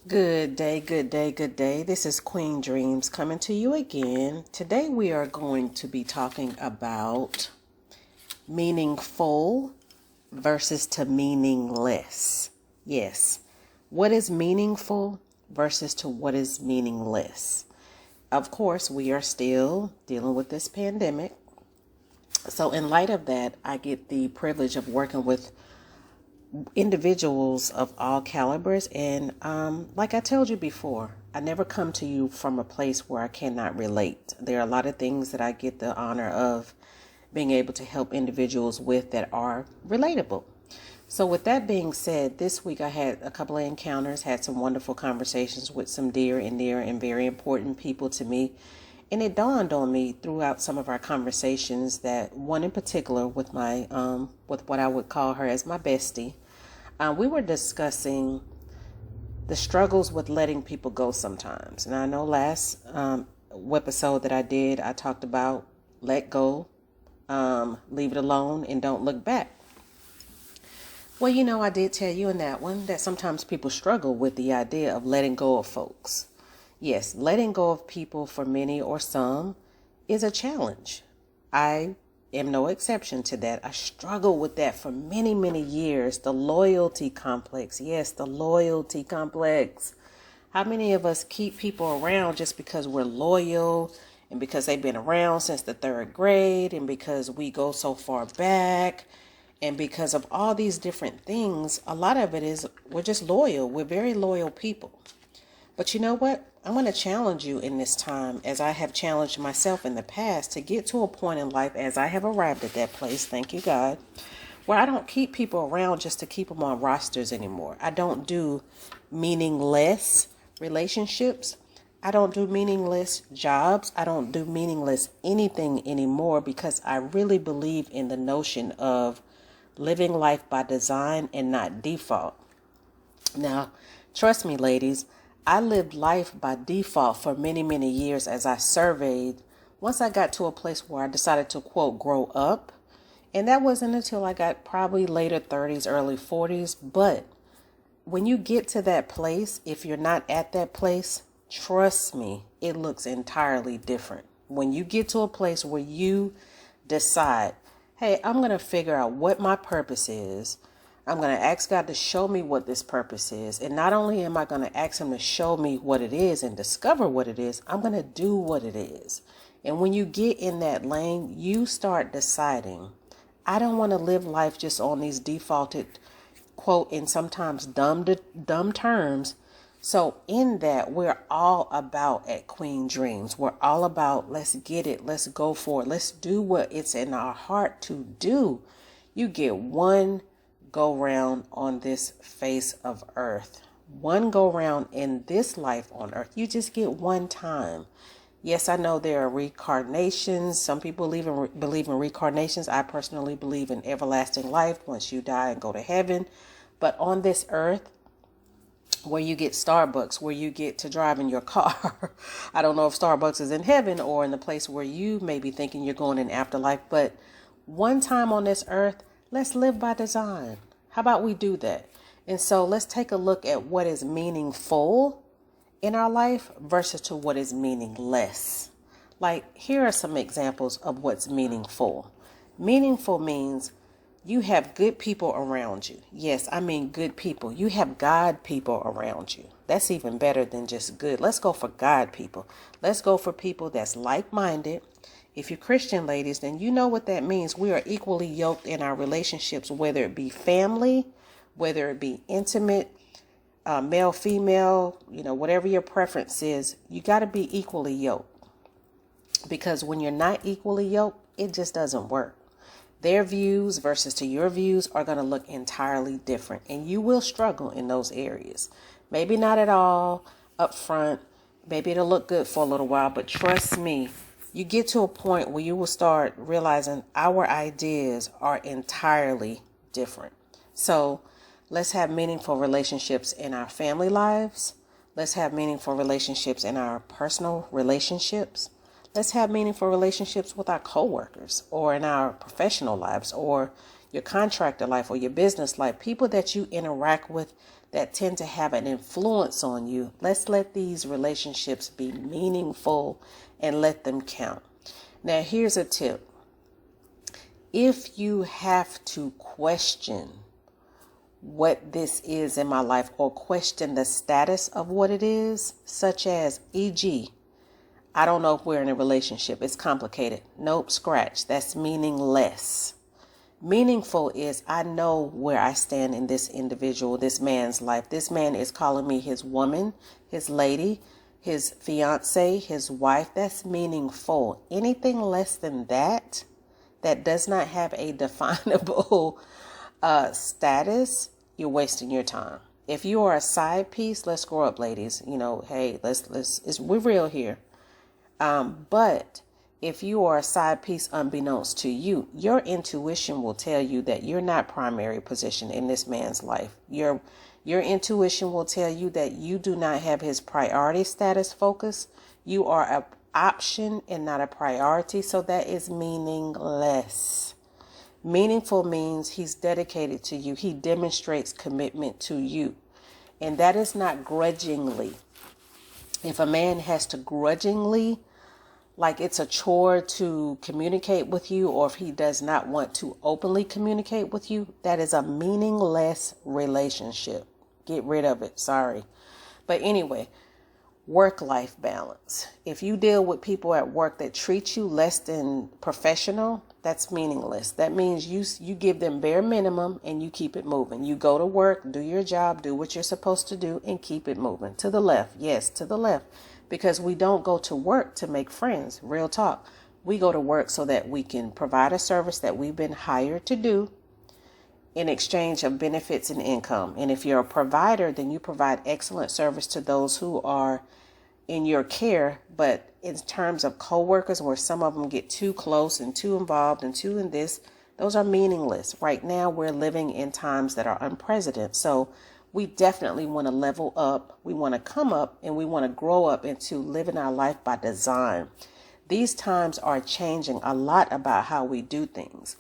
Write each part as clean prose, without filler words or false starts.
Good day, good day, good day. This is QueenDreamz coming to you again. Today we are going to be talking about meaningful versus to meaningless. Yes, what is meaningful versus to what is meaningless. Of course, we are still dealing with this pandemic. So in light of that, I get the privilege of working with individuals of all calibers. And like I told you before, I never come to you from a place where I cannot relate. There are a lot of things that I get the honor of being able to help individuals with that are relatable. So with that being said, this week I had a couple of encounters, had some wonderful conversations with some dear and very important people to me. And it dawned on me throughout some of our conversations that one in particular with my with what I would call her as my bestie, we were discussing the struggles with letting people go sometimes. And I know last episode that I did, I talked about let go, leave it alone, and don't look back. Well, I did tell you in that one that sometimes people struggle with the idea of letting go of folks. Yes, letting go of people for many or some is a challenge. I am no exception to that. I struggled with that for many, many years. The loyalty complex. Yes, the loyalty complex. How many of us keep people around just because we're loyal and because they've been around since the third grade and because we go so far back and because of all these different things? A lot of it is we're just loyal. We're very loyal people. But you know what? I'm going to challenge you in this time, as I have challenged myself in the past, to get to a point in life, as I have arrived at that place, thank you God, where I don't keep people around just to keep them on rosters anymore. I don't do meaningless relationships. I don't do meaningless jobs. I don't do meaningless anything anymore, because I really believe in the notion of living life by design and not default. Now, trust me, ladies, I lived life by default for many, many years as I surveyed. Once I got to a place where I decided to, quote, grow up, and that wasn't until I got probably later 30s, early 40s. But when you get to that place, if you're not at that place, trust me, it looks entirely different. When you get to a place where you decide, hey, I'm going to figure out what my purpose is. I'm going to ask God to show me what this purpose is. And not only am I going to ask him to show me what it is and discover what it is, I'm going to do what it is. And when you get in that lane, you start deciding, I don't want to live life just on these defaulted, quote, and sometimes dumb terms. So in that, we're all about at QueenDreamz. We're all about, let's get it. Let's go for it. Let's do what it's in our heart to do. You get one go round on this face of earth. One go round in this life on earth. You just get one time. Yes, I know there are reincarnations. Some people believe in reincarnations. I personally believe in everlasting life once you die and go to heaven. But on this earth, where you get Starbucks, where you get to drive in your car. I don't know if Starbucks is in heaven or in the place where you may be thinking you're going in afterlife. But one time on this earth, let's live by design. How about we do that? And so let's take a look at what is meaningful in our life versus to what is meaningless. Like, here are some examples of what's meaningful. Meaningful means you have good people around you. Yes, I mean good people. You have God people around you. That's even better than just good. Let's go for God people. Let's go for people that's like-minded. If you're Christian, ladies, then you know what that means. We are equally yoked in our relationships, whether it be family, whether it be intimate, male, female, whatever your preference is, you got to be equally yoked. Because when you're not equally yoked, it just doesn't work. Their views versus to your views are going to look entirely different. And you will struggle in those areas. Maybe not at all up front. Maybe it'll look good for a little while. But trust me, you get to a point where you will start realizing our ideas are entirely different. So let's have meaningful relationships in our family lives. Let's have meaningful relationships in our personal relationships. Let's have meaningful relationships with our coworkers or in our professional lives or your contractor life or your business life. People that you interact with that tend to have an influence on you. Let's let these relationships be meaningful and let them count. Now, here's a tip. If you have to question what this is in my life or question the status of what it is, such as, e.g., I don't know if we're in a relationship. It's complicated. Nope, scratch. That's meaningless. Meaningful is I know where I stand in this individual, this man's life. This man is calling me his woman, his lady, his fiance, his wife. That's meaningful. Anything less than that, that does not have a definable status, you're wasting your time. If you are a side piece, let's grow up, ladies. Hey, we're real here. But if you are a side piece unbeknownst to you, your intuition will tell you that you're not primary position in this man's life. Your intuition will tell you that you do not have his priority status focus. You are an option and not a priority. So that is meaningless. Meaningful means he's dedicated to you. He demonstrates commitment to you. And that is not grudgingly. If a man has to grudgingly, like it's a chore to communicate with you, or if he does not want to openly communicate with you, that is a meaningless relationship. Get rid of it. Sorry. But anyway, work-life balance. If you deal with people at work that treat you less than professional, that's meaningless. That means you give them bare minimum and you keep it moving. You go to work, do your job, do what you're supposed to do, and keep it moving. To the left. Yes, to the left. Because we don't go to work to make friends. Real talk. We go to work so that we can provide a service that we've been hired to do in exchange of benefits and income. And if you're a provider, then you provide excellent service to those who are in your care. But in terms of coworkers, where some of them get too close and too involved and too in this, those are meaningless. Right now, we're living in times that are unprecedented. So we definitely want to level up. We want to come up and we want to grow up into living our life by design. These times are changing a lot about how we do things.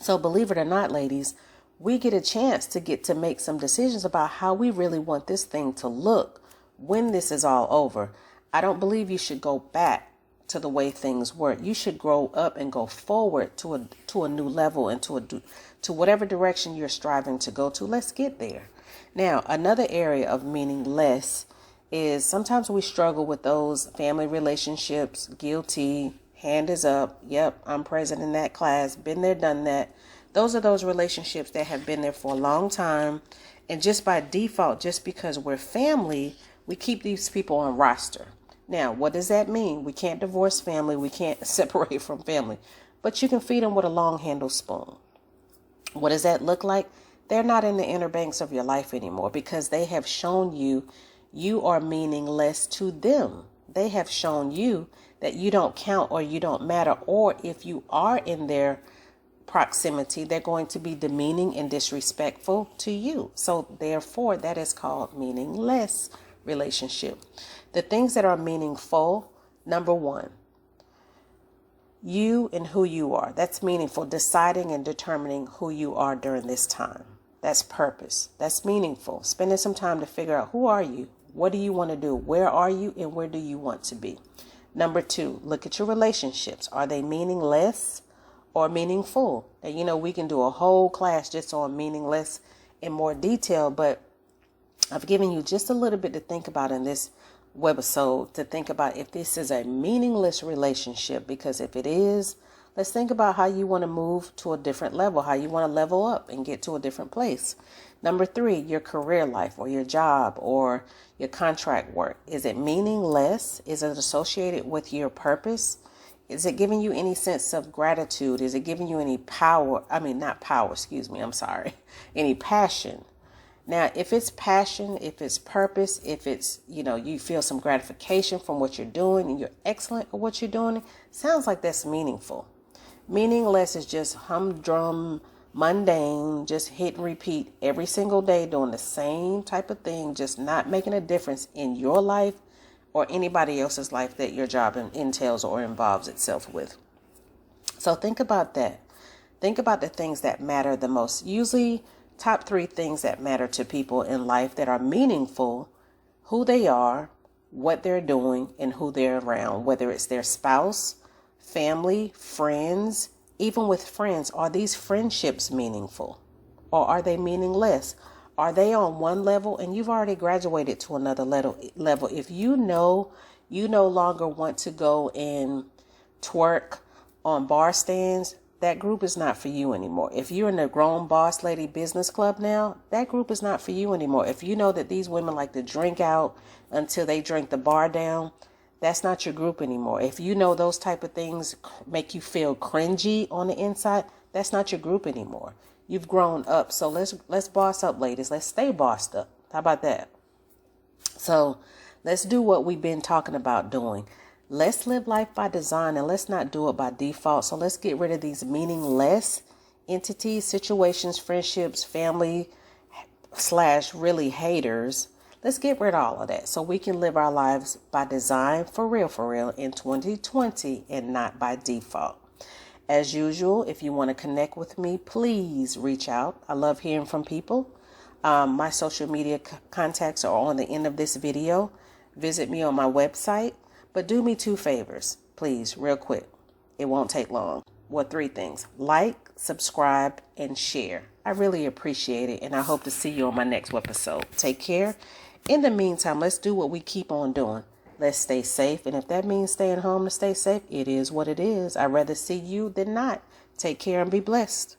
So believe it or not, ladies, we get a chance to get to make some decisions about how we really want this thing to look when this is all over. I don't believe you should go back to the way things were. You should grow up and go forward to a new level and to whatever direction you're striving to go to. Let's get there. Now, another area of meaningless is sometimes we struggle with those family relationships. Guilty, hand is up. Yep, I'm present in that class. Been there, done that. Those are those relationships that have been there for a long time. And just by default, just because we're family, we keep these people on roster. Now, what does that mean? We can't divorce family. We can't separate from family. But you can feed them with a long-handled spoon. What does that look like? They're not in the inner banks of your life anymore because they have shown you are meaningless to them. They have shown you that you don't count or you don't matter. Or if you are in their proximity, they're going to be demeaning and disrespectful to you. So therefore, that is called meaningless relationship. The things that are meaningful, number one, you and who you are. That's meaningful. Deciding and determining who you are during this time. That's purpose. That's meaningful. Spending some time to figure out who are you? What do you want to do? Where are you and where do you want to be? Number two, look at your relationships. Are they meaningless or meaningful? Now, we can do a whole class just on meaningless in more detail, but I've given you just a little bit to think about in this webisode, to think about if this is a meaningless relationship, because if it is, let's think about how you want to move to a different level, how you want to level up and get to a different place. Number three, your career life or your job or your contract work. Is it meaningless? Is it associated with your purpose? Is it giving you any sense of gratitude? Is it giving you any power? Not power, any passion? Now, if it's passion, if it's purpose, if it's, you feel some gratification from what you're doing and you're excellent at what you're doing, sounds like that's meaningful. Meaningless is just humdrum, mundane, just hit and repeat every single day, doing the same type of thing, just not making a difference in your life or anybody else's life that your job entails or involves itself with. So think about that. Think about the things that matter the most. Usually top 3 things that matter to people in life that are meaningful, who they are, what they're doing, and who they're around, whether it's their spouse, family, friends. Even with friends, are these friendships meaningful or are they meaningless? Are they on one level and you've already graduated to another level? If you know you no longer want to go and twerk on bar stands, that group is not for you anymore. If you're in the grown boss lady business club now, that group is not for you anymore. If you know that these women like to drink out until they drink the bar down, that's not your group anymore. If you know those type of things make you feel cringy on the inside, that's not your group anymore. You've grown up. So let's boss up, ladies. Let's stay bossed up. How about that? So let's do what we've been talking about doing. Let's live life by design and let's not do it by default. So let's get rid of these meaningless entities, situations, friendships, family / really haters. Let's get rid of all of that so we can live our lives by design for real in 2020 and not by default. As usual, if you want to connect with me, please reach out. I love hearing from people. My social media contacts are on the end of this video. Visit me on my website, but do me 2 favors, please, real quick. It won't take long. Well, 3 things. Like, subscribe, and share. I really appreciate it, and I hope to see you on my next episode. Take care. In the meantime, let's do what we keep on doing. Let's stay safe. And if that means staying home to stay safe, it is what it is. I'd rather see you than not. Take care and be blessed.